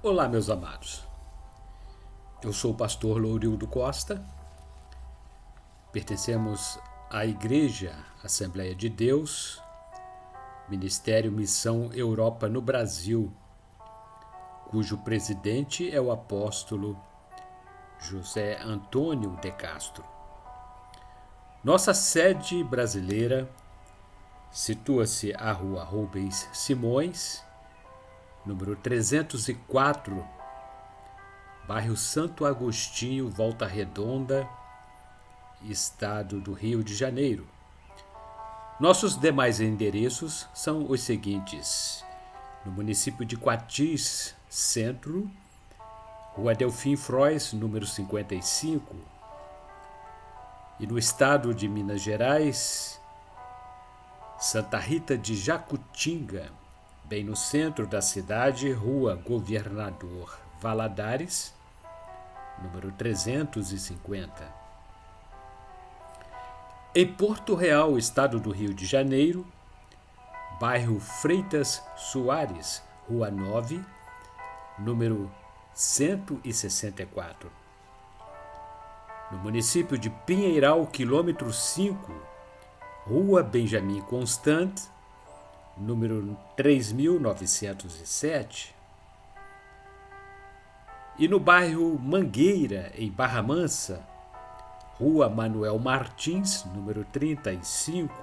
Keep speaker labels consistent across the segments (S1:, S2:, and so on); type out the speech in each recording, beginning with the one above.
S1: Olá, meus amados. Eu sou o pastor Lourildo Costa. Pertencemos à Igreja Assembleia de Deus, Ministério Missão Europa no Brasil, cujo presidente é o apóstolo José Antônio de Castro. Nossa sede brasileira situa-se à Rua Rubens Simões, número 304, bairro Santo Agostinho, Volta Redonda, Estado do Rio de Janeiro. Nossos demais endereços são os seguintes: no município de Quatis, Centro, Rua Delfim Frois, número 55, e no estado de Minas Gerais, Santa Rita de Jacutinga, bem no centro da cidade, Rua Governador Valadares, número 350. Em Porto Real, estado do Rio de Janeiro, bairro Freitas Soares, Rua 9, número 164. No município de Pinheiral, quilômetro 5, Rua Benjamin Constant, número 3907. E no bairro Mangueira, em Barra Mansa, Rua Manuel Martins, número 35.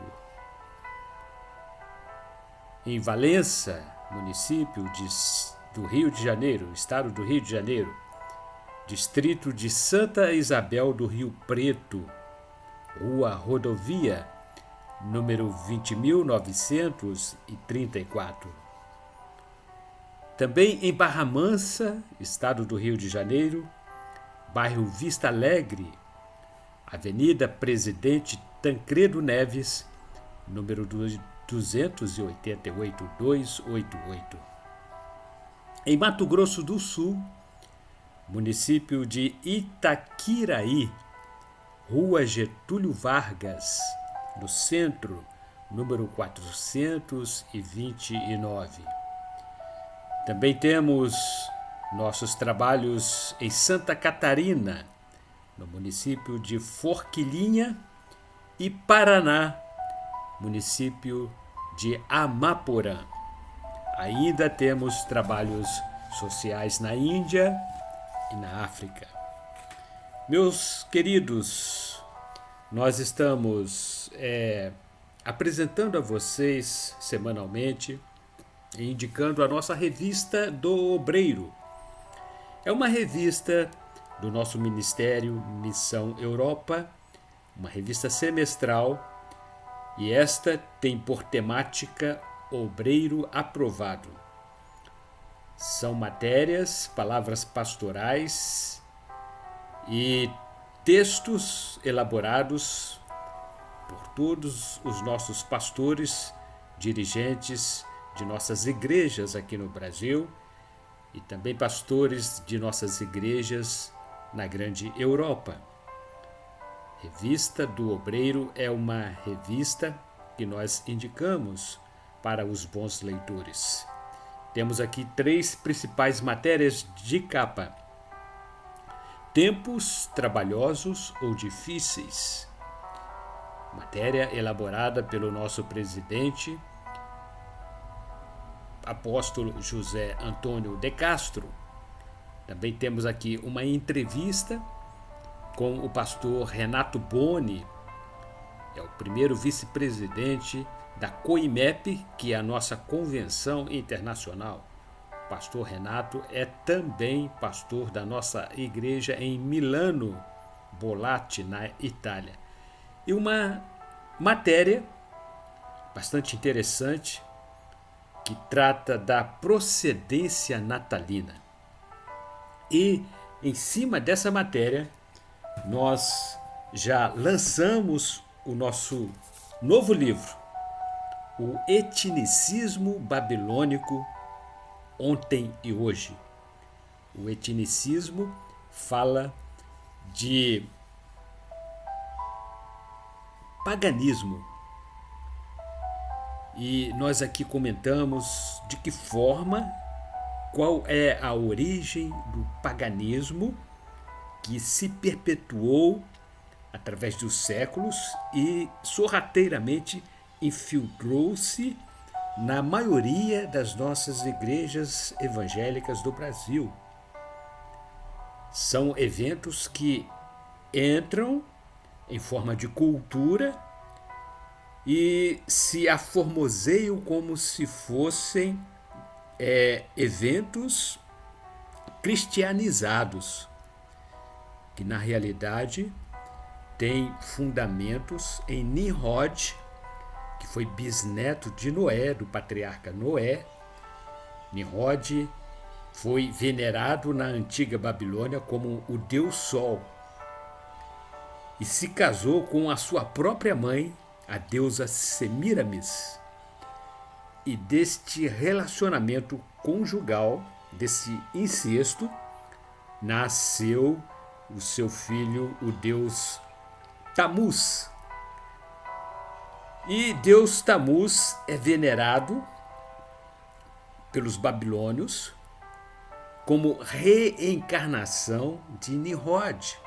S1: Em Valença, município do Rio de Janeiro, estado do Rio de Janeiro, distrito de Santa Isabel do Rio Preto, Rua Rodovia, número 20.934. Também em Barra Mansa, estado do Rio de Janeiro, bairro Vista Alegre, Avenida Presidente Tancredo Neves, número 288. Em Mato Grosso do Sul, município de Itaquiraí, Rua Getúlio Vargas, no centro, número 429. Também temos nossos trabalhos em Santa Catarina, no município de Forquilinha, e Paraná, município de Amaporã. Ainda temos trabalhos sociais na Índia e na África. Meus queridos, nós estamos apresentando a vocês semanalmente e indicando a nossa revista do Obreiro. É uma revista do nosso Ministério Missão Europa, uma revista semestral, e esta tem por temática Obreiro Aprovado. São matérias, palavras pastorais e textos elaborados por todos os nossos pastores, dirigentes de nossas igrejas aqui no Brasil e também pastores de nossas igrejas na grande Europa. Revista do Obreiro é uma revista que nós indicamos para os bons leitores. Temos aqui 3 principais matérias de capa: Tempos trabalhosos ou difíceis. Matéria elaborada pelo nosso presidente, apóstolo José Antônio de Castro. Também temos aqui uma entrevista com o pastor Renato Boni, é o primeiro vice-presidente da COIMEP, que é a nossa convenção internacional. O pastor Renato é também pastor da nossa igreja em Milano, Bollate, na Itália. E uma matéria bastante interessante que trata da procedência natalina. E em cima dessa matéria, nós já lançamos o nosso novo livro, O Etnicismo Babilônico, Ontem e Hoje. O etnicismo fala de paganismo. E nós aqui comentamos de que forma qual é a origem do paganismo que se perpetuou através dos séculos e sorrateiramente infiltrou-se na maioria das nossas igrejas evangélicas do Brasil. São eventos que entram em forma de cultura e se aformoseiam como se fossem eventos cristianizados, que na realidade têm fundamentos em Nimrod, que foi bisneto de Noé, do patriarca Noé. Nimrod foi venerado na antiga Babilônia como o deus Sol e se casou com a sua própria mãe, a deusa Semiramis. E deste relacionamento conjugal, desse incesto, nasceu o seu filho, o deus Tamuz. E Deus Tamuz é venerado pelos babilônios como reencarnação de Nimrod.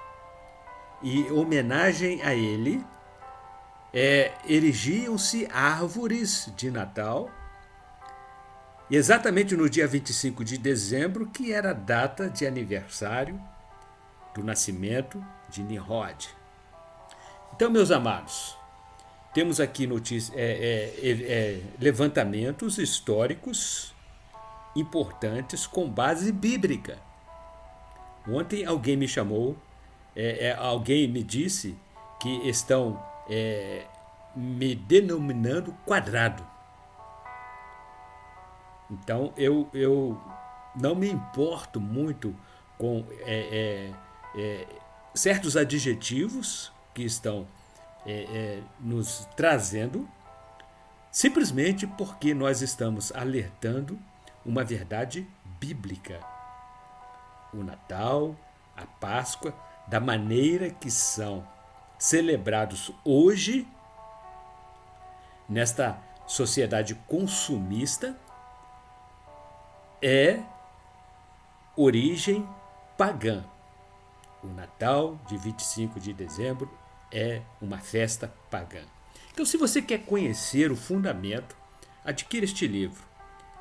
S1: E em homenagem a ele, erigiam-se árvores de Natal, exatamente no dia 25 de dezembro, que era a data de aniversário do nascimento de Nimrod. Então, meus amados, temos aqui levantamentos históricos importantes com base bíblica. Ontem alguém me chamou, alguém me disse que estão me denominando quadrado. Então eu não me importo muito com certos adjetivos que estão nos trazendo, simplesmente porque nós estamos alertando uma verdade bíblica. O Natal, a Páscoa, da maneira que são celebrados hoje, nesta sociedade consumista, é origem pagã. O Natal de 25 de dezembro é uma festa pagã. Então, se você quer conhecer o fundamento, adquira este livro,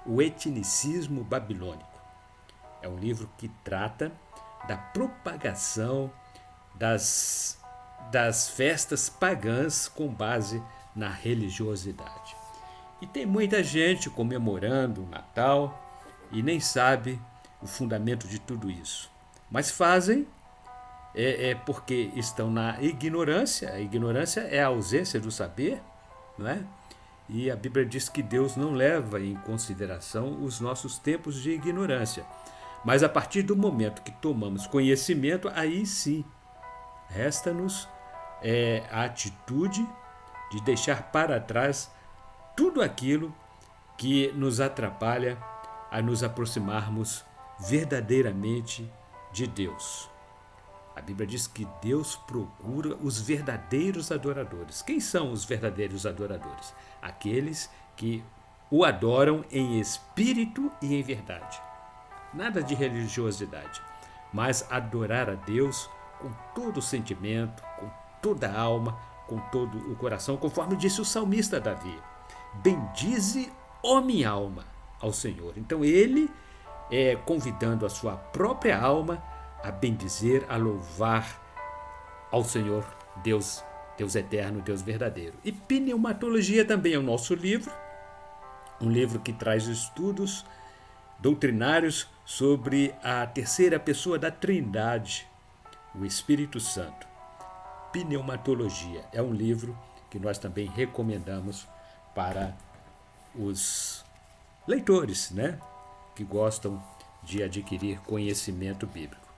S1: O Etnicismo Babilônico. É um livro que trata da propagação das festas pagãs com base na religiosidade. E tem muita gente comemorando o Natal e nem sabe o fundamento de tudo isso. Mas fazem porque estão na ignorância. A ignorância é a ausência do saber, não é? E a Bíblia diz que Deus não leva em consideração os nossos tempos de ignorância. Mas a partir do momento que tomamos conhecimento, aí sim, resta-nos a atitude de deixar para trás tudo aquilo que nos atrapalha a nos aproximarmos verdadeiramente de Deus. A Bíblia diz que Deus procura os verdadeiros adoradores. Quem são os verdadeiros adoradores? Aqueles que o adoram em espírito e em verdade. Nada de religiosidade, mas adorar a Deus com todo o sentimento, com toda a alma, com todo o coração, conforme disse o salmista Davi. Bendize, ó minha alma, ao Senhor. Então ele convidando a sua própria alma a bendizer, a louvar ao Senhor, Deus eterno, Deus verdadeiro. E Pneumatologia também é o nosso livro, um livro que traz estudos doutrinários sobre a terceira pessoa da Trindade, o Espírito Santo. Pneumatologia é um livro que nós também recomendamos para os leitores, né, que gostam de adquirir conhecimento bíblico.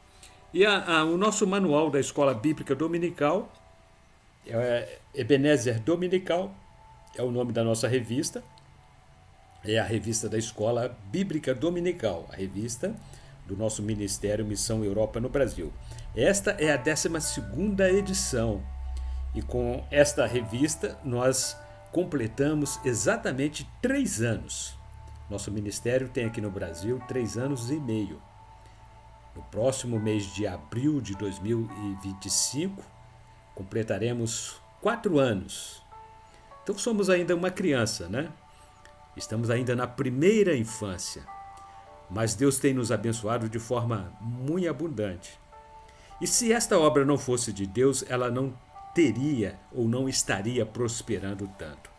S1: E o nosso manual da Escola Bíblica Dominical, Ebenezer Dominical, é o nome da nossa revista, é a revista da Escola Bíblica Dominical, a revista do nosso Ministério Missão Europa no Brasil. Esta é a 12ª edição e com esta revista nós completamos exatamente 3 anos. Nosso ministério tem aqui no Brasil 3 anos e meio. No próximo mês de abril de 2025, completaremos 4 anos. Então somos ainda uma criança, né? Estamos ainda na primeira infância. Mas Deus tem nos abençoado de forma muito abundante. E se esta obra não fosse de Deus, ela não teria ou não estaria prosperando tanto.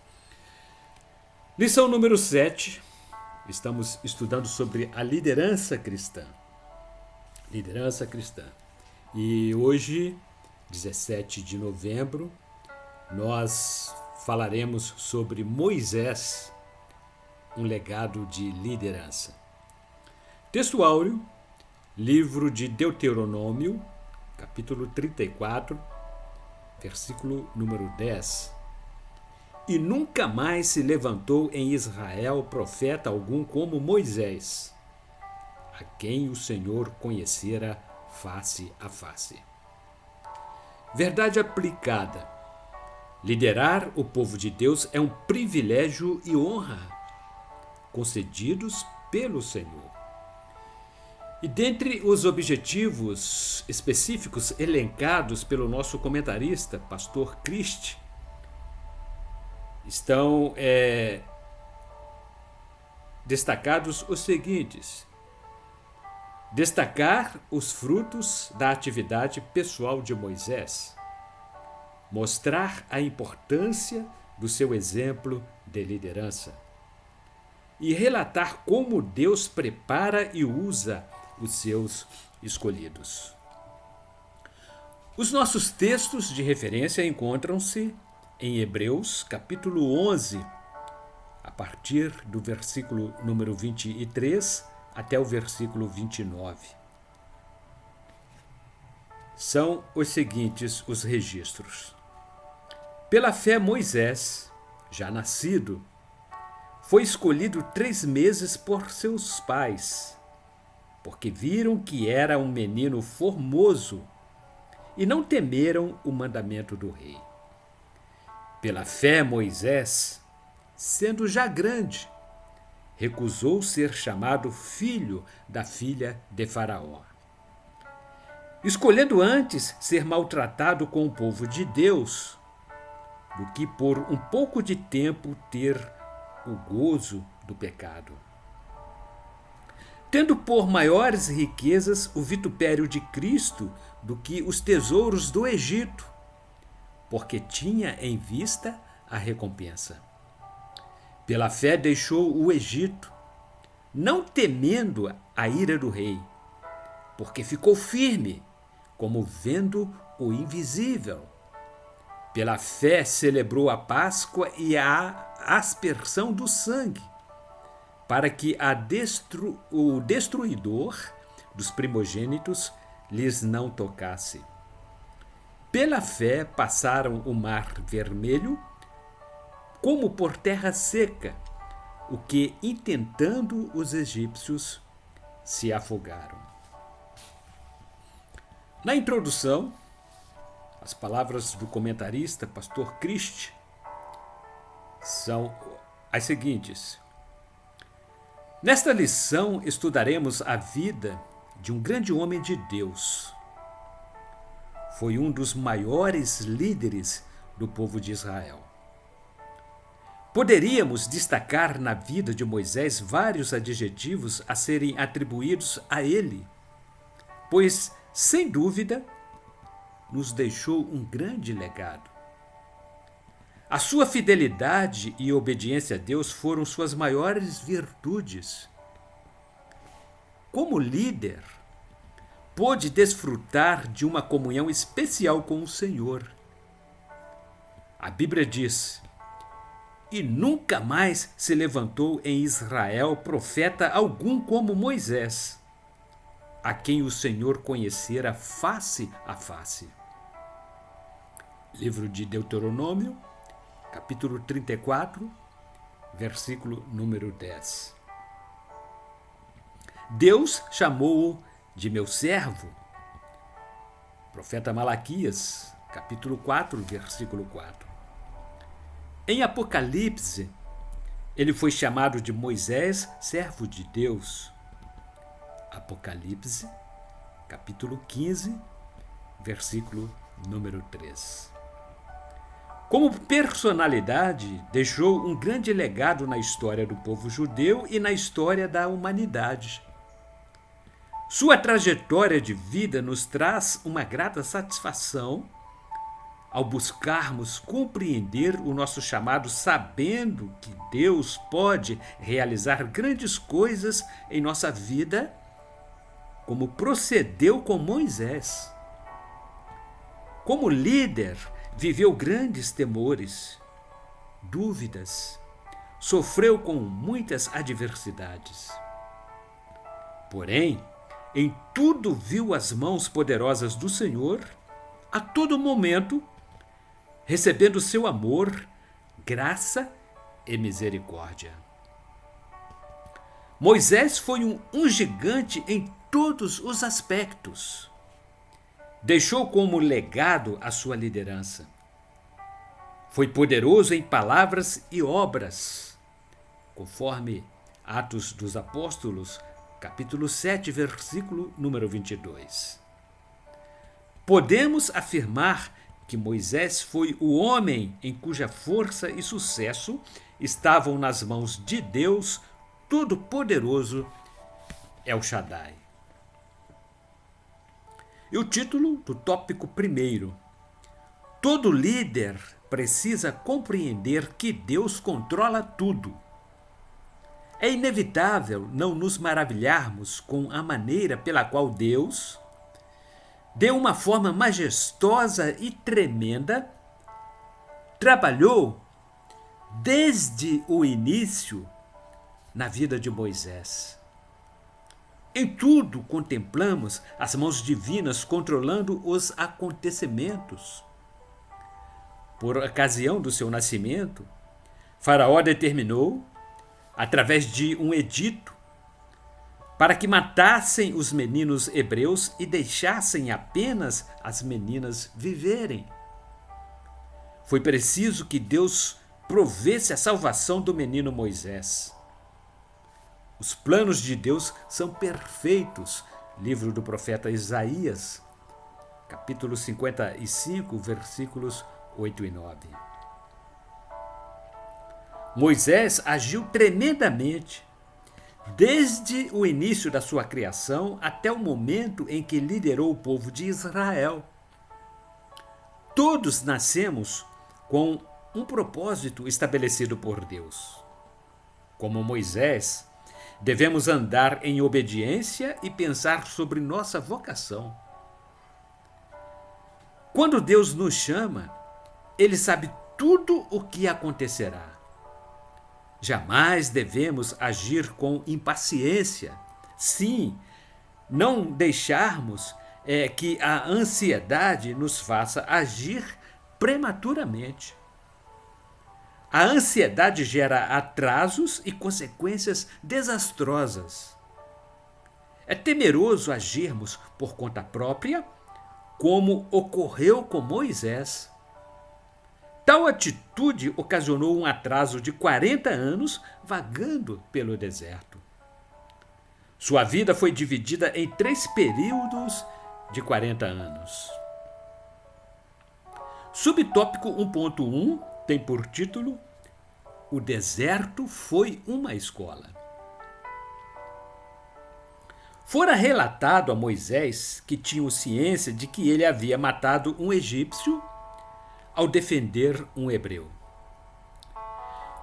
S1: Lição número 7. Estamos estudando sobre a liderança cristã. Liderança cristã. E hoje, 17 de novembro, nós falaremos sobre Moisés, um legado de liderança. Texto áureo, livro de Deuteronômio, capítulo 34, versículo número 10. E nunca mais se levantou em Israel profeta algum como Moisés, a quem o Senhor conhecera face a face. Verdade aplicada. Liderar o povo de Deus é um privilégio e honra concedidos pelo Senhor. E dentre os objetivos específicos elencados pelo nosso comentarista, pastor Christ, estão destacados os seguintes: destacar os frutos da atividade pessoal de Moisés, mostrar a importância do seu exemplo de liderança e relatar como Deus prepara e usa os seus escolhidos. Os nossos textos de referência encontram-se em Hebreus, capítulo 11, a partir do versículo número 23 até o versículo 29. São os seguintes os registros. Pela fé, Moisés, já nascido, foi escolhido 3 meses por seus pais, porque viram que era um menino formoso e não temeram o mandamento do rei. Pela fé, Moisés, sendo já grande, recusou ser chamado filho da filha de Faraó, escolhendo antes ser maltratado com o povo de Deus do que por um pouco de tempo ter o gozo do pecado. Tendo por maiores riquezas o vitupério de Cristo do que os tesouros do Egito, porque tinha em vista a recompensa. Pela fé deixou o Egito, não temendo a ira do rei, porque ficou firme, como vendo o invisível. Pela fé celebrou a Páscoa e a aspersão do sangue, para que o destruidor dos primogênitos lhes não tocasse. Pela fé passaram o mar vermelho como por terra seca, o que, intentando os egípcios, se afogaram. Na introdução, as palavras do comentarista, pastor Christ, são as seguintes. Nesta lição estudaremos a vida de um grande homem de Deus. Foi um dos maiores líderes do povo de Israel. Poderíamos destacar na vida de Moisés vários adjetivos a serem atribuídos a ele, pois, sem dúvida, nos deixou um grande legado. A sua fidelidade e obediência a Deus foram suas maiores virtudes. Como líder, pôde desfrutar de uma comunhão especial com o Senhor. A Bíblia diz: e nunca mais se levantou em Israel profeta algum como Moisés, a quem o Senhor conhecera face a face. Livro de Deuteronômio, capítulo 34, versículo número 10. Deus chamou-o de meu servo. Profeta Malaquias, capítulo 4, versículo 4. Em Apocalipse, Ele foi chamado de Moisés, servo de Deus. Apocalipse, capítulo 15, versículo número 3. Como personalidade, deixou um grande legado na história do povo judeu e na história da humanidade. Sua trajetória de vida nos traz uma grata satisfação ao buscarmos compreender o nosso chamado, sabendo que Deus pode realizar grandes coisas em nossa vida, como procedeu com Moisés. Como líder, viveu grandes temores, dúvidas, sofreu com muitas adversidades. Porém, em tudo viu as mãos poderosas do Senhor, a todo momento, recebendo seu amor, graça e misericórdia. Moisés foi um gigante em todos os aspectos. Deixou como legado a sua liderança. Foi poderoso em palavras e obras, conforme Atos dos Apóstolos, capítulo 7, versículo número 22. Podemos afirmar que Moisés foi o homem em cuja força e sucesso estavam nas mãos de Deus Todo-Poderoso, El Shaddai. E o título do tópico 1: todo líder precisa compreender que Deus controla tudo. É inevitável não nos maravilharmos com a maneira pela qual Deus, de uma forma majestosa e tremenda, trabalhou desde o início na vida de Moisés. Em tudo contemplamos as mãos divinas controlando os acontecimentos. Por ocasião do seu nascimento, Faraó determinou, através de um edito, para que matassem os meninos hebreus e deixassem apenas as meninas viverem. Foi preciso que Deus provesse a salvação do menino Moisés. Os planos de Deus são perfeitos. Livro do profeta Isaías, capítulo 55, versículos 8 e 9. Moisés agiu tremendamente, desde o início da sua criação até o momento em que liderou o povo de Israel. Todos nascemos com um propósito estabelecido por Deus. Como Moisés, devemos andar em obediência e pensar sobre nossa vocação. Quando Deus nos chama, Ele sabe tudo o que acontecerá. Jamais devemos agir com impaciência. Sim, não deixarmos que a ansiedade nos faça agir prematuramente. A ansiedade gera atrasos e consequências desastrosas. É temeroso agirmos por conta própria, como ocorreu com Moisés. Tal atitude ocasionou um atraso de 40 anos vagando pelo deserto. Sua vida foi dividida em 3 períodos de 40 anos. Subtópico 1.1 tem por título: O deserto foi uma escola. Fora relatado a Moisés que tinha ciência de que ele havia matado um egípcio ao defender um hebreu.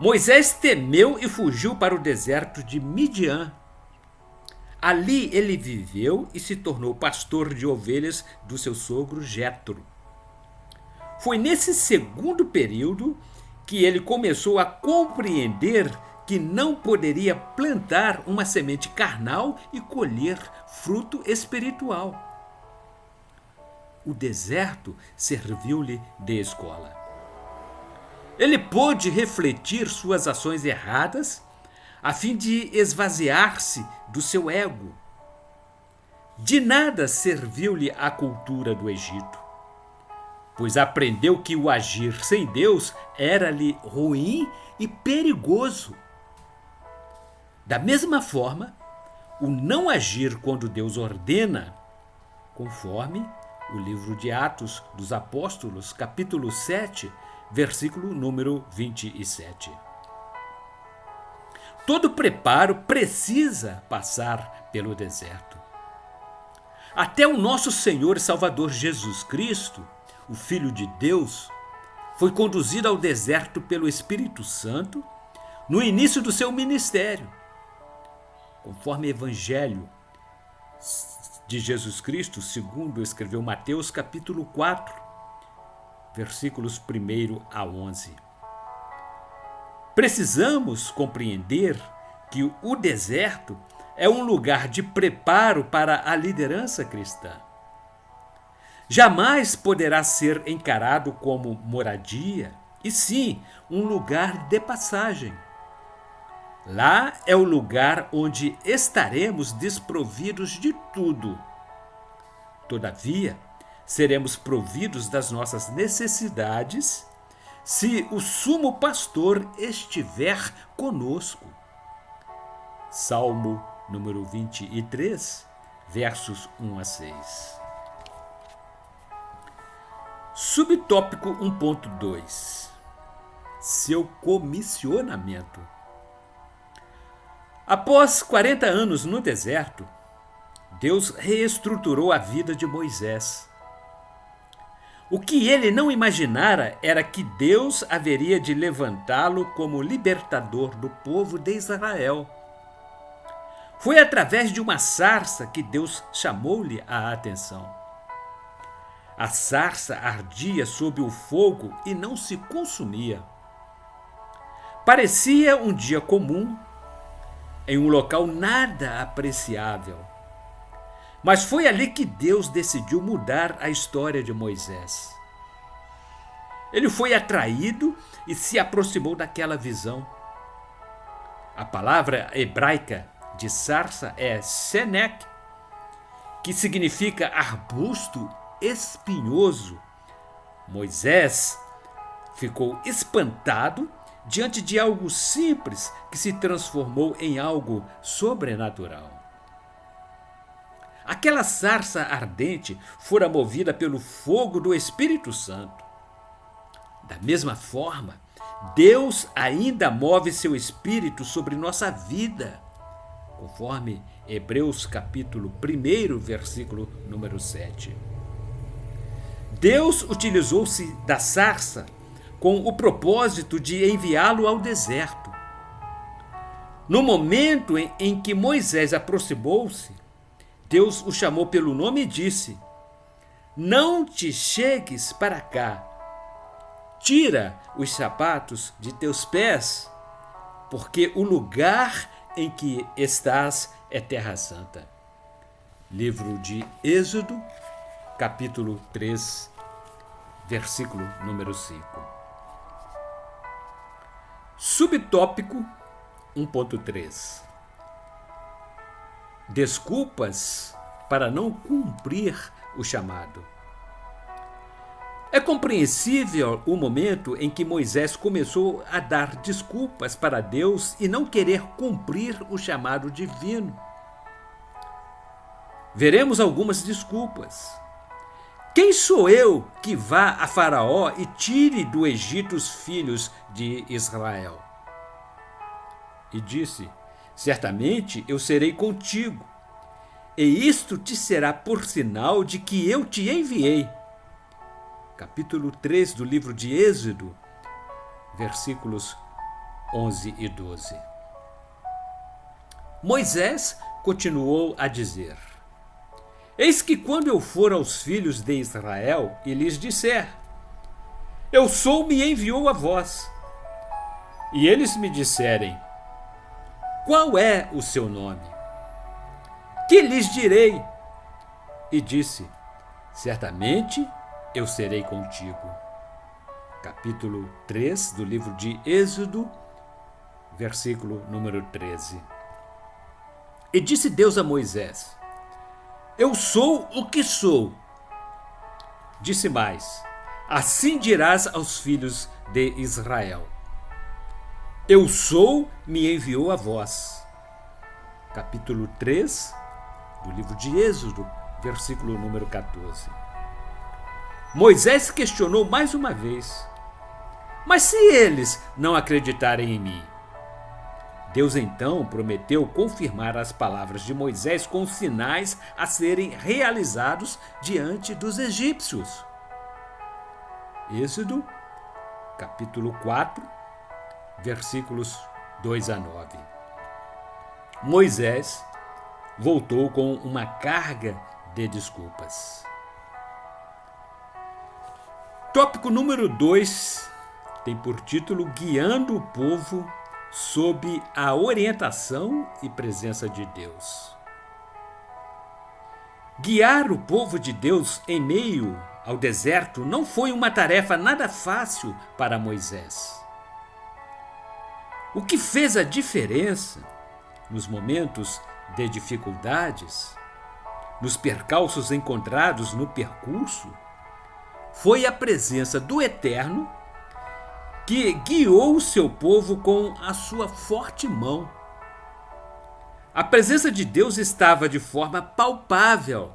S1: Moisés temeu e fugiu para o deserto de Midian. Ali ele viveu e se tornou pastor de ovelhas do seu sogro Jétro. Foi nesse segundo período que ele começou a compreender que não poderia plantar uma semente carnal e colher fruto espiritual. O deserto serviu-lhe de escola. Ele pôde refletir suas ações erradas a fim de esvaziar-se do seu ego. De nada serviu-lhe a cultura do Egito, pois aprendeu que o agir sem Deus era-lhe ruim e perigoso. Da mesma forma, o não agir quando Deus ordena, conforme o livro de Atos dos Apóstolos, capítulo 7, versículo número 27. Todo preparo precisa passar pelo deserto. Até o nosso Senhor e Salvador Jesus Cristo, o Filho de Deus, foi conduzido ao deserto pelo Espírito Santo no início do seu ministério. Conforme o Evangelho de Jesus Cristo, segundo escreveu Mateus capítulo 4, versículos 1 a 11. Precisamos compreender que o deserto é um lugar de preparo para a liderança cristã. Jamais poderá ser encarado como moradia, e sim um lugar de passagem. Lá é o lugar onde estaremos desprovidos de tudo. Todavia, seremos providos das nossas necessidades se o sumo pastor estiver conosco. Salmo número 23, versos 1 a 6. Subtópico 1.2. Seu comissionamento. Após 40 anos no deserto, Deus reestruturou a vida de Moisés. O que ele não imaginara era que Deus haveria de levantá-lo como libertador do povo de Israel. Foi através de uma sarça que Deus chamou-lhe a atenção. A sarça ardia sob o fogo e não se consumia. Parecia um dia comum, em um local nada apreciável. Mas foi ali que Deus decidiu mudar a história de Moisés. Ele foi atraído e se aproximou daquela visão. A palavra hebraica de sarça é senek, que significa arbusto espinhoso. Moisés ficou espantado diante de algo simples que se transformou em algo sobrenatural. Aquela sarça ardente fora movida pelo fogo do Espírito Santo. Da mesma forma, Deus ainda move seu Espírito sobre nossa vida, conforme Hebreus capítulo 1, versículo número 7. Deus utilizou-se da sarça com o propósito de enviá-lo ao deserto. No momento em que Moisés aproximou-se, Deus o chamou pelo nome e disse: "Não te chegues para cá. Tira os sapatos de teus pés, porque o lugar em que estás é terra santa." Livro de Êxodo, capítulo 3, versículo número 5. Subtópico 1.3. Desculpas para não cumprir o chamado. É compreensível o momento em que Moisés começou a dar desculpas para Deus e não querer cumprir o chamado divino. Veremos algumas desculpas. Quem sou eu que vá a Faraó e tire do Egito os filhos de Israel? E disse: "Certamente eu serei contigo, e isto te será por sinal de que eu te enviei." Capítulo 3 do livro de Êxodo, versículos 11 e 12. Moisés continuou a dizer: "Eis que quando eu for aos filhos de Israel e lhes disser: Eu sou, me enviou a vós, e eles me disserem: Qual é o seu nome? Que lhes direi?" E disse: "Certamente eu serei contigo." Capítulo 3 do livro de Êxodo, versículo número 13. E disse Deus a Moisés: "Eu sou o que sou." Disse mais: "Assim dirás aos filhos de Israel: Eu sou, me enviou a vós." capítulo 3 do livro de Êxodo, versículo número 14. Moisés questionou mais uma vez: mas se eles não acreditarem em mim? Deus então prometeu confirmar as palavras de Moisés com sinais a serem realizados diante dos egípcios. Êxodo, capítulo 4, versículos 2 a 9. Moisés voltou com uma carga de desculpas. Tópico número 2 tem por título Guiando o Povo sob a orientação e presença de Deus. Guiar o povo de Deus em meio ao deserto não foi uma tarefa nada fácil para Moisés. O que fez a diferença nos momentos de dificuldades, nos percalços encontrados no percurso, foi a presença do Eterno, que guiou o seu povo com a sua forte mão. A presença de Deus estava de forma palpável,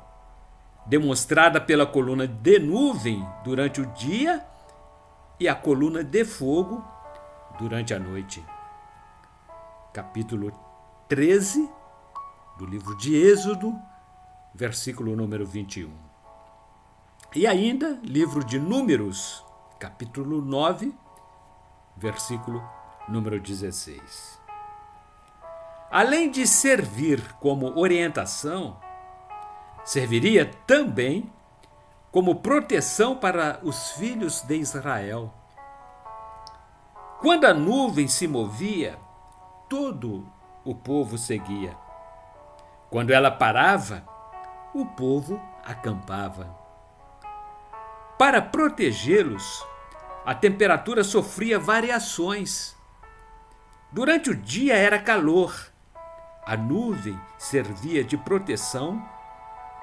S1: demonstrada pela coluna de nuvem durante o dia e a coluna de fogo durante a noite. Capítulo 13 do livro de Êxodo, versículo número 21. E ainda, livro de Números, capítulo 9, versículo número 16. Além de servir como orientação, serviria também como proteção para os filhos de Israel. Quando a nuvem se movia, todo o povo seguia. Quando ela parava, o povo acampava. Para protegê-los, a temperatura sofria variações. Durante o dia era calor. A nuvem servia de proteção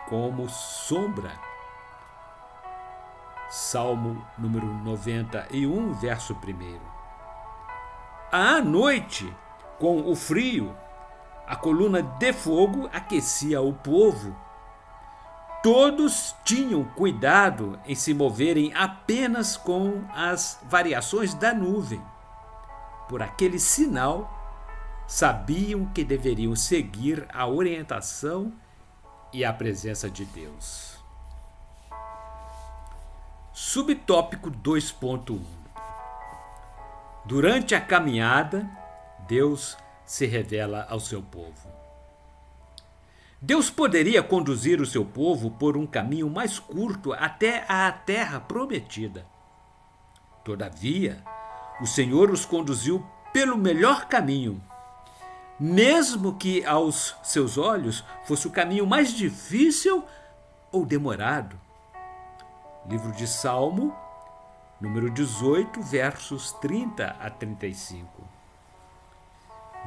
S1: como sombra. Salmo número 91, verso 1. À noite, com o frio, a coluna de fogo aquecia o povo. Todos tinham cuidado em se moverem apenas com as variações da nuvem. Por aquele sinal, sabiam que deveriam seguir a orientação e a presença de Deus. Subtópico 2.1. Durante a caminhada, Deus se revela ao seu povo. Deus poderia conduzir o seu povo por um caminho mais curto até a terra prometida. Todavia, o Senhor os conduziu pelo melhor caminho, mesmo que aos seus olhos fosse o caminho mais difícil ou demorado. Livro de Salmo, número 18, versos 30 a 35.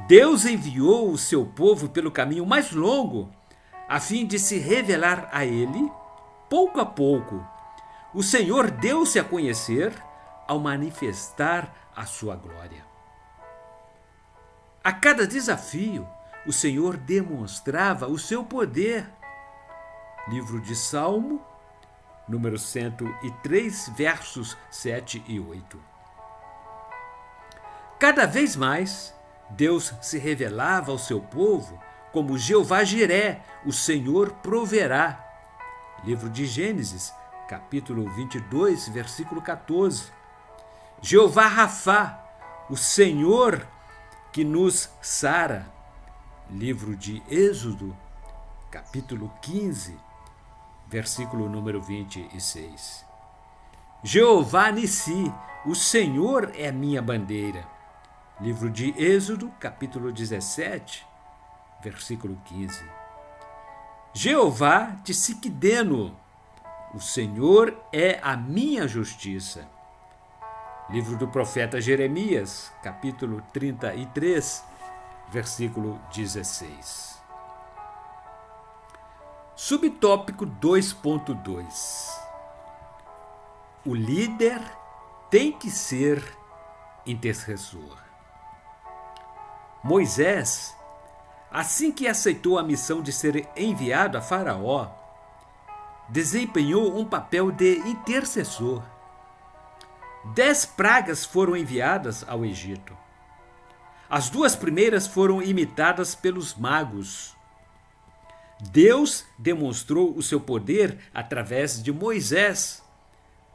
S1: Deus enviou o seu povo pelo caminho mais longo, a fim de se revelar a ele, pouco a pouco. O Senhor deu-se a conhecer ao manifestar a sua glória. A cada desafio, o Senhor demonstrava o seu poder. Livro de Salmo, número 103, versos 7 e 8. Cada vez mais, Deus se revelava ao seu povo como Jeová Jiré, o Senhor proverá. Livro de Gênesis, capítulo 22, versículo 14. Jeová Rafá, o Senhor que nos sara. Livro de Êxodo, capítulo 15, versículo número 26. Jeová Nissi, o Senhor é minha bandeira. Livro de Êxodo, capítulo 17, versículo 15. Jeová Tsiquideno, o Senhor é a minha justiça. Livro do profeta Jeremias, capítulo 33, versículo 16. Subtópico 2.2. O líder tem que ser intercessor. Moisés assim que aceitou a missão de ser enviado a Faraó, desempenhou um papel de intercessor. 10 pragas foram enviadas ao Egito. As 2 primeiras foram imitadas pelos magos. Deus demonstrou o seu poder através de Moisés,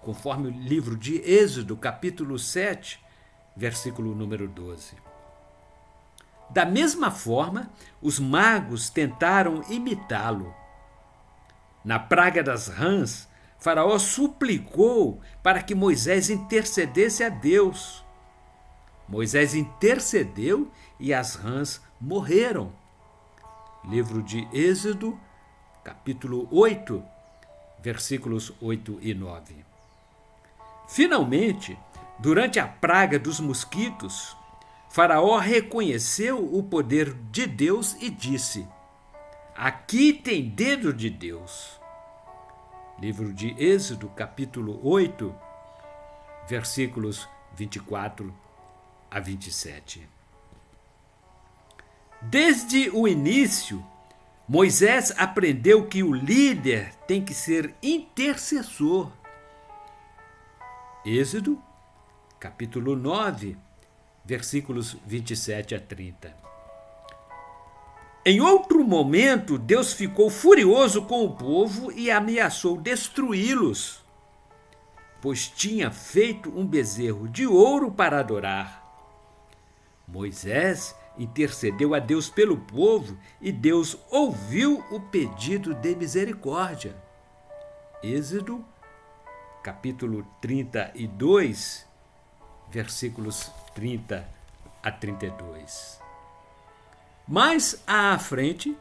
S1: conforme o livro de Êxodo, capítulo 7, versículo número 12. Da mesma forma, os magos tentaram imitá-lo. Na praga das rãs, Faraó suplicou para que Moisés intercedesse a Deus. Moisés intercedeu e as rãs morreram. Livro de Êxodo, capítulo 8, versículos 8 e 9. Finalmente, durante a praga dos mosquitos, Faraó reconheceu o poder de Deus e disse: "Aqui tem dedo de Deus." Livro de Êxodo, capítulo 8, versículos 24 a 27. Desde o início, Moisés aprendeu que o líder tem que ser intercessor. Êxodo, capítulo 9, versículos 27 a 30. Em outro momento, Deus ficou furioso com o povo e ameaçou destruí-los, pois tinha feito um bezerro de ouro para adorar. Moisés intercedeu a Deus pelo povo e Deus ouviu o pedido de misericórdia. Êxodo, capítulo 32, versículos 30 a 32. Mais à frente,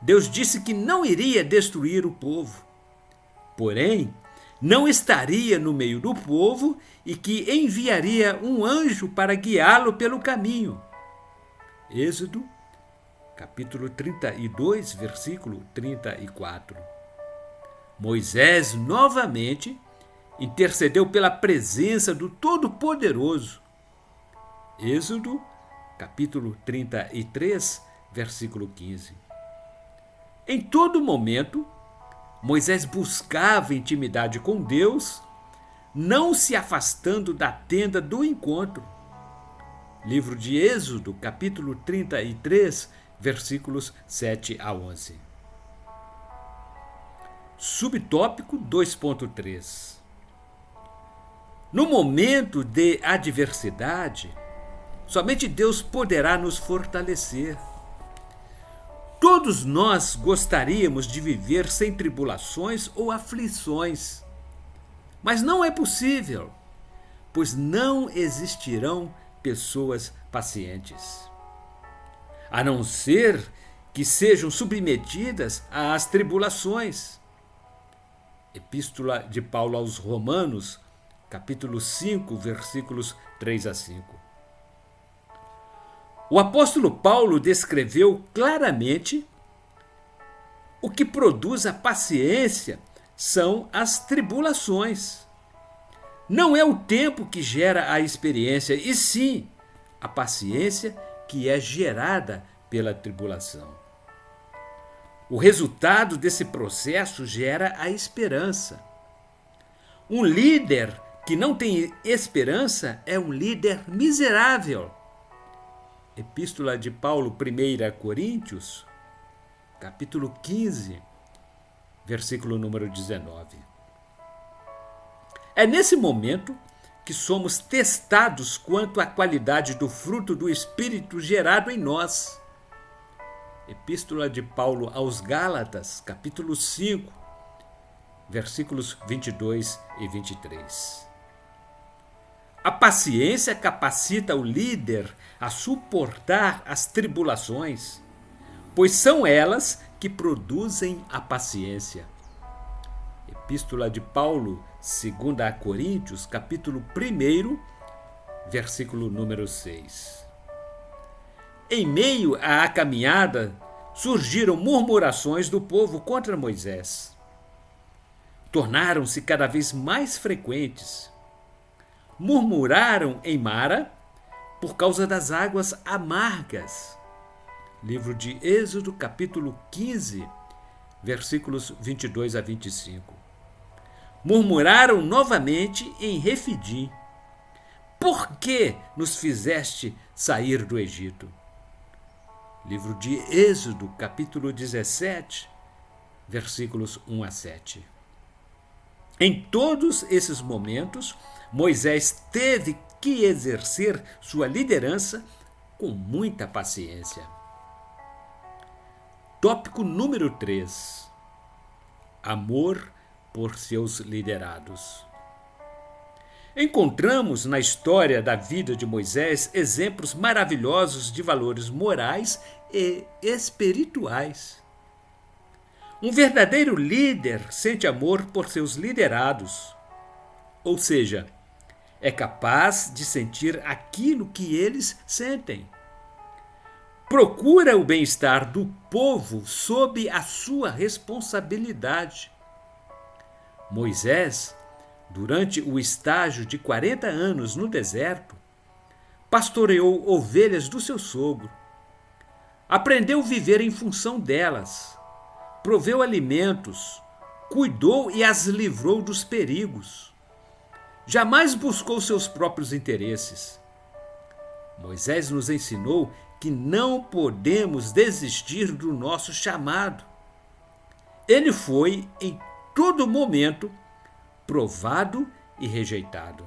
S1: Deus disse que não iria destruir o povo, porém, não estaria no meio do povo e que enviaria um anjo para guiá-lo pelo caminho. Êxodo, capítulo 32, versículo 34. Moisés novamente intercedeu pela presença do Todo-Poderoso. Êxodo, capítulo 33, versículo 15. Em todo momento, Moisés buscava intimidade com Deus, não se afastando da tenda do encontro. Livro de Êxodo, capítulo 33, versículos 7 a 11. Subtópico 2.3. No momento de adversidade, somente Deus poderá nos fortalecer. Todos nós gostaríamos de viver sem tribulações ou aflições, mas não é possível, pois não existirão pessoas pacientes, a não ser que sejam submetidas às tribulações. Epístola de Paulo aos Romanos, capítulo 5, versículos 3 a 5. O apóstolo Paulo descreveu claramente o que produz a paciência são as tribulações. Não é o tempo que gera a experiência, e sim a paciência que é gerada pela tribulação. O resultado desse processo gera a esperança. Um líder que não tem esperança é um líder miserável. Epístola de Paulo, 1 Coríntios, capítulo 15, versículo número 19. É nesse momento que somos testados quanto à qualidade do fruto do Espírito gerado em nós. Epístola de Paulo aos Gálatas, capítulo 5, versículos 22 e 23. A paciência capacita o líder a suportar as tribulações, pois são elas que produzem a paciência. Epístola de Paulo, 2 Coríntios, capítulo 1, versículo número 6. Em meio à caminhada, surgiram murmurações do povo contra Moisés. Tornaram-se cada vez mais frequentes. Murmuraram em Mara por causa das águas amargas. livro de Êxodo, capítulo 15, versículos 22 a 25. Murmuraram novamente em Refidim: por que nos fizeste sair do Egito? Livro de Êxodo, capítulo 17, versículos 1 a 7. Em todos esses momentos, Moisés teve que exercer sua liderança com muita paciência. Tópico número 3. Amor por seus liderados. Encontramos na história da vida de Moisés exemplos maravilhosos de valores morais e espirituais. Um verdadeiro líder sente amor por seus liderados, ou seja, é capaz de sentir aquilo que eles sentem. Procura o bem-estar do povo sob a sua responsabilidade. Moisés, durante o estágio de 40 anos no deserto, pastoreou ovelhas do seu sogro. Aprendeu a viver em função delas, proveu alimentos, cuidou e as livrou dos perigos. Jamais buscou seus próprios interesses. Moisés nos ensinou que não podemos desistir do nosso chamado. Ele foi, em todo momento, provado e rejeitado.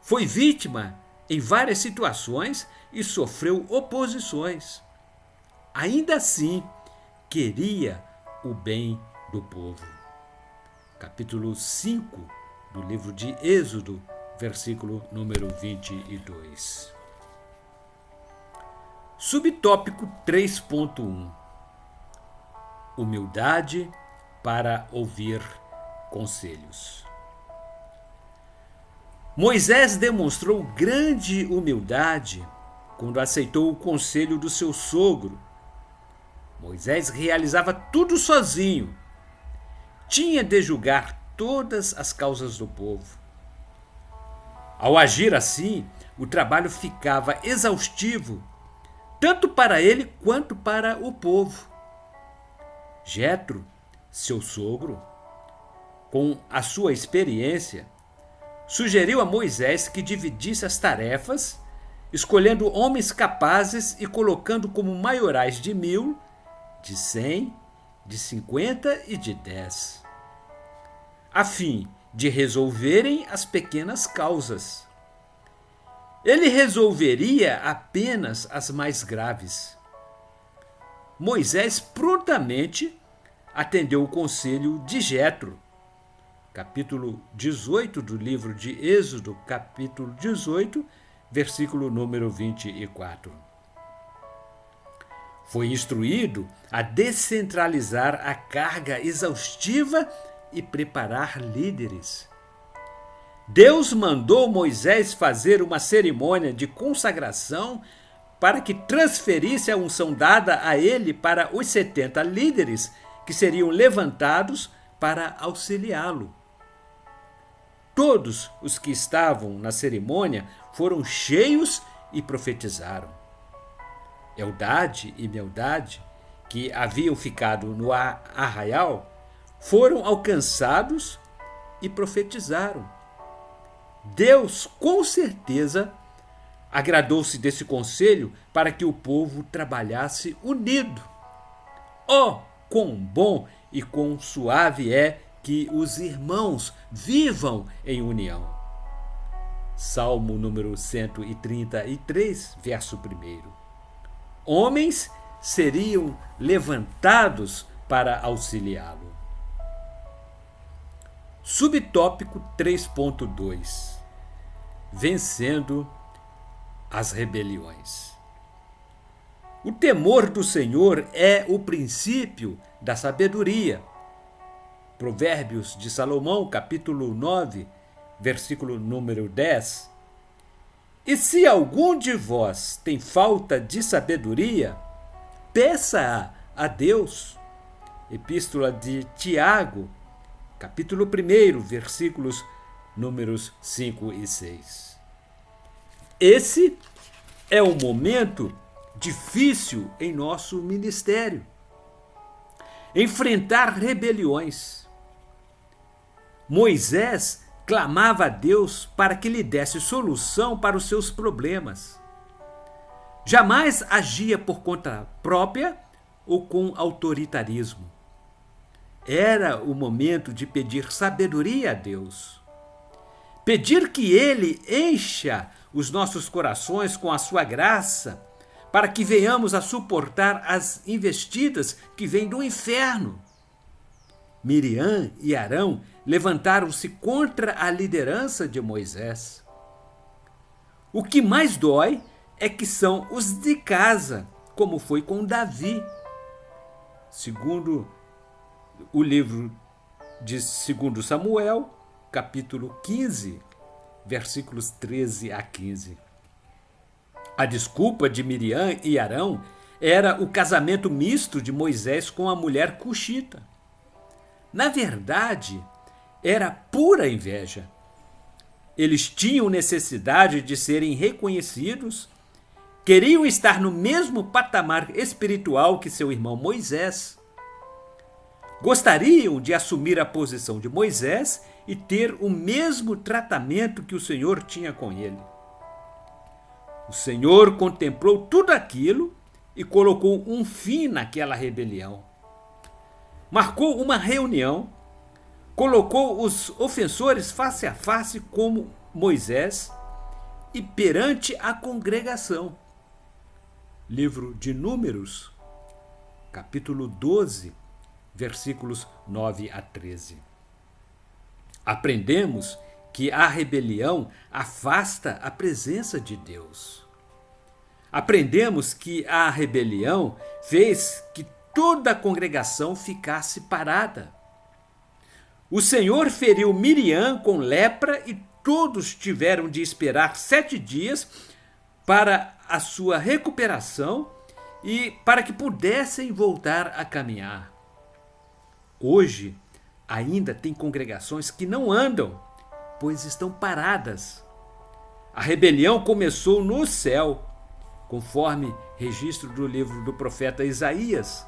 S1: Foi vítima em várias situações e sofreu oposições. Ainda assim, queria o bem do povo. Capítulo 5 do livro de Êxodo, versículo número 22. Subtópico 3.1. Humildade para ouvir conselhos. Moisés demonstrou grande humildade quando aceitou o conselho do seu sogro. Moisés realizava tudo sozinho. Tinha de julgar todas as causas do povo. Ao agir assim, o trabalho ficava exaustivo, tanto para ele quanto para o povo. Jetro, seu sogro, com a sua experiência, sugeriu a Moisés que dividisse as tarefas, escolhendo homens capazes e colocando como maiorais de 1.000, de 100, de 50 e de 10, a fim de resolverem as pequenas causas. Ele resolveria apenas as mais graves. Moisés prontamente atendeu o conselho de Jetro. Capítulo 18 do livro de Êxodo, capítulo 18, versículo número 24. Foi instruído a descentralizar a carga exaustiva e preparar líderes. Deus mandou Moisés fazer uma cerimônia de consagração para que transferisse a unção dada a ele para os 70 líderes que seriam levantados para auxiliá-lo. Todos os que estavam na cerimônia foram cheios e profetizaram. Eldade e Meldade, que haviam ficado no arraial, foram alcançados e profetizaram. Deus, com certeza, agradou-se desse conselho para que o povo trabalhasse unido. Oh, quão bom e quão suave é que os irmãos vivam em união. Salmo número 133, verso 1. Homens seriam levantados para auxiliá-lo. Subtópico 3.2. Vencendo as rebeliões. O temor do Senhor é o princípio da sabedoria. Provérbios de Salomão, capítulo 9, versículo número 10. E se algum de vós tem falta de sabedoria, peça-a a Deus. Epístola de Tiago, capítulo 1, versículos números 5 e 6. Esse é o momento difícil em nosso ministério. Enfrentar rebeliões. Moisés clamava a Deus para que lhe desse solução para os seus problemas. Jamais agia por conta própria ou com autoritarismo. Era o momento de pedir sabedoria a Deus. Pedir que Ele encha os nossos corações com a sua graça, para que venhamos a suportar as investidas que vêm do inferno. Miriam e Arão levantaram-se contra a liderança de Moisés. O que mais dói é que são os de casa, como foi com Davi. Segundo o livro de 2 Samuel, capítulo 15, versículos 13 a 15. A desculpa de Miriam e Arão era o casamento misto de Moisés com a mulher cuxita. Na verdade, era pura inveja. Eles tinham necessidade de serem reconhecidos, queriam estar no mesmo patamar espiritual que seu irmão Moisés. Gostariam de assumir a posição de Moisés e ter o mesmo tratamento que o Senhor tinha com ele. O Senhor contemplou tudo aquilo e colocou um fim naquela rebelião. Marcou uma reunião, colocou os ofensores face a face como Moisés e perante a congregação. Livro de Números, capítulo 12, versículos 9 a 13. Aprendemos que a rebelião afasta a presença de Deus. Aprendemos que a rebelião fez que toda a congregação ficasse parada. O Senhor feriu Miriam com lepra e todos tiveram de esperar 7 dias para a sua recuperação e para que pudessem voltar a caminhar. Hoje, ainda tem congregações que não andam, pois estão paradas. A rebelião começou no céu, conforme registro do livro do profeta Isaías,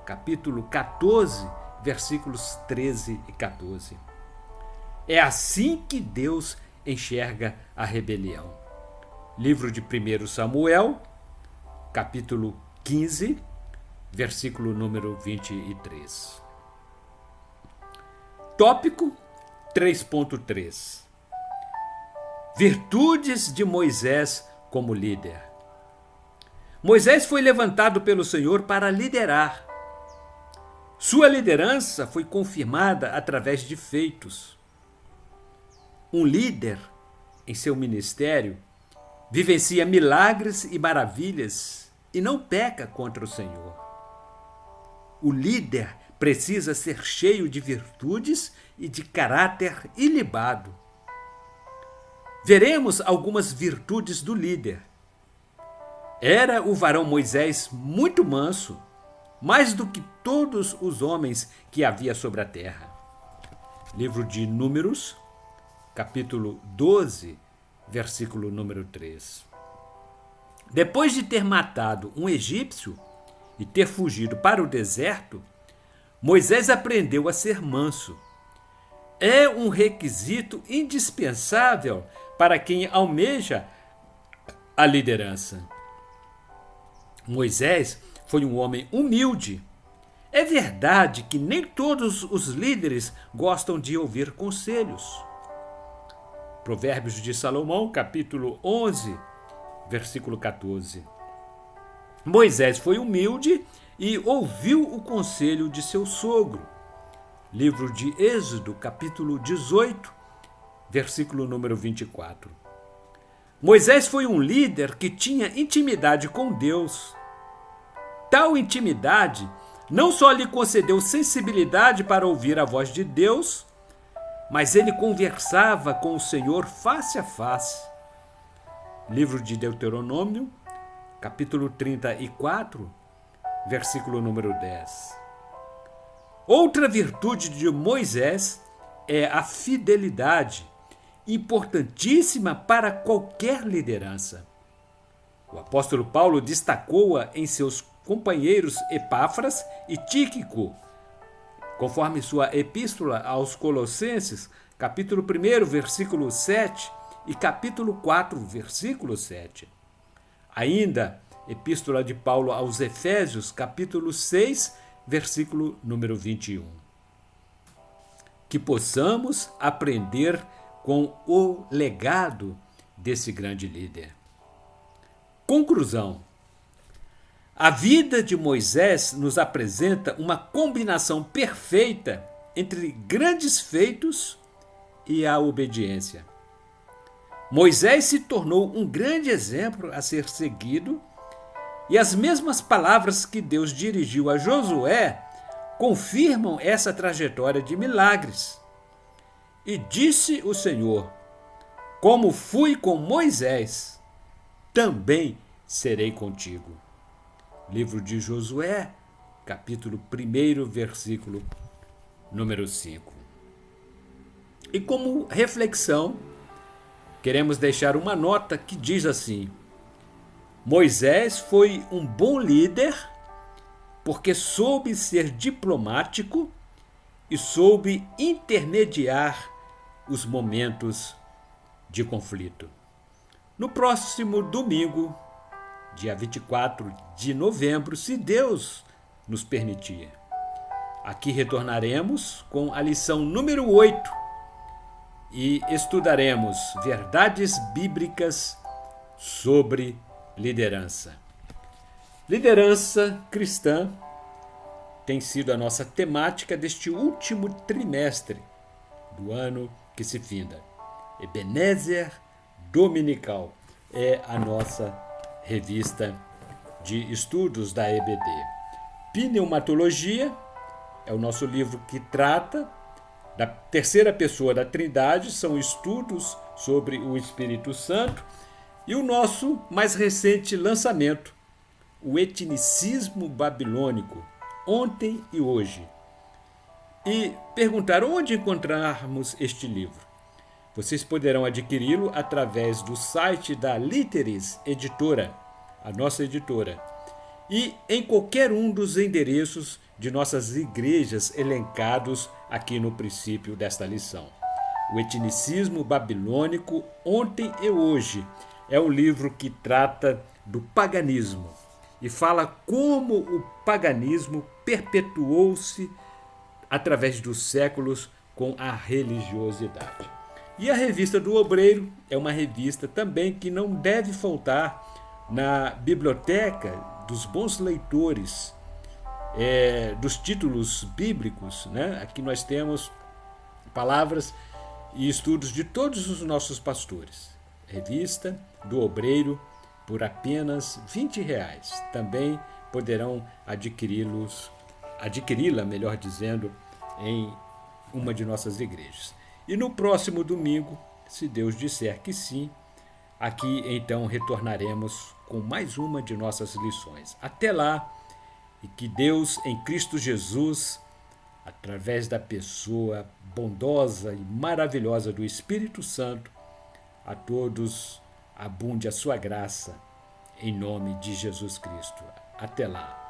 S1: capítulo 14, versículos 13 e 14. É assim que Deus enxerga a rebelião. Livro de 1 Samuel, capítulo 15, versículo número 23. Tópico 3.3. Virtudes de Moisés como líder. Moisés foi levantado pelo Senhor para liderar. Sua liderança foi confirmada através de feitos. Um líder, em seu ministério, vivencia milagres e maravilhas e não peca contra o Senhor. O líder precisa ser cheio de virtudes e de caráter ilibado. Veremos algumas virtudes do líder. Era o varão Moisés muito manso, mais do que todos os homens que havia sobre a terra. Livro de Números, capítulo 12, versículo número 3. Depois de ter matado um egípcio e ter fugido para o deserto, Moisés aprendeu a ser manso. É um requisito indispensável para quem almeja a liderança. Moisés foi um homem humilde. É verdade que nem todos os líderes gostam de ouvir conselhos. Provérbios de Salomão, capítulo 11, versículo 14. Moisés foi humilde e ouviu o conselho de seu sogro. Livro de Êxodo, capítulo 18, versículo número 24. Moisés foi um líder que tinha intimidade com Deus. Tal intimidade não só lhe concedeu sensibilidade para ouvir a voz de Deus, mas ele conversava com o Senhor face a face. Livro de Deuteronômio, capítulo 34, versículo número 10. Outra virtude de Moisés é a fidelidade, importantíssima para qualquer liderança. O apóstolo Paulo destacou-a em seus companheiros Epáfras e Tíquico, conforme sua epístola aos Colossenses, capítulo 1, versículo 7 e capítulo 4, versículo 7. Ainda, epístola de Paulo aos Efésios, capítulo 6, versículo número 21. Que possamos aprender com o legado desse grande líder. Conclusão. A vida de Moisés nos apresenta uma combinação perfeita entre grandes feitos e a obediência. Moisés se tornou um grande exemplo a ser seguido, e as mesmas palavras que Deus dirigiu a Josué confirmam essa trajetória de milagres. E disse o Senhor: como fui com Moisés, também serei contigo. Livro de Josué, capítulo 1, versículo número 5. E como reflexão, queremos deixar uma nota que diz assim: Moisés foi um bom líder porque soube ser diplomático e soube intermediar os momentos de conflito. No próximo domingo, dia 24 de novembro, se Deus nos permitir, aqui retornaremos com a lição número 8 e estudaremos verdades bíblicas sobre liderança. Liderança cristã tem sido a nossa temática deste último trimestre do ano que se finda. Ebenezer Dominical é a nossa revista de estudos da EBD. Pneumatologia é o nosso livro que trata da terceira pessoa da Trindade, são estudos sobre o Espírito Santo, e o nosso mais recente lançamento, o Etnicismo Babilônico, ontem e hoje. E perguntar onde encontrarmos este livro. Vocês poderão adquiri-lo através do site da Literis Editora, a nossa editora, e em qualquer um dos endereços de nossas igrejas elencados aqui no princípio desta lição. O Etnicismo Babilônico, ontem e hoje, é um livro que trata do paganismo e fala como o paganismo perpetuou-se através dos séculos com a religiosidade. E a Revista do Obreiro é uma revista também que não deve faltar na biblioteca dos bons leitores, dos títulos bíblicos, né? Aqui nós temos palavras e estudos de todos os nossos pastores. Revista do Obreiro por apenas R$20. Também poderão adquiri-la, melhor dizendo, em uma de nossas igrejas. E no próximo domingo, se Deus disser que sim, aqui então retornaremos com mais uma de nossas lições. Até lá, e que Deus em Cristo Jesus, através da pessoa bondosa e maravilhosa do Espírito Santo, a todos abunde a sua graça, em nome de Jesus Cristo. Até lá.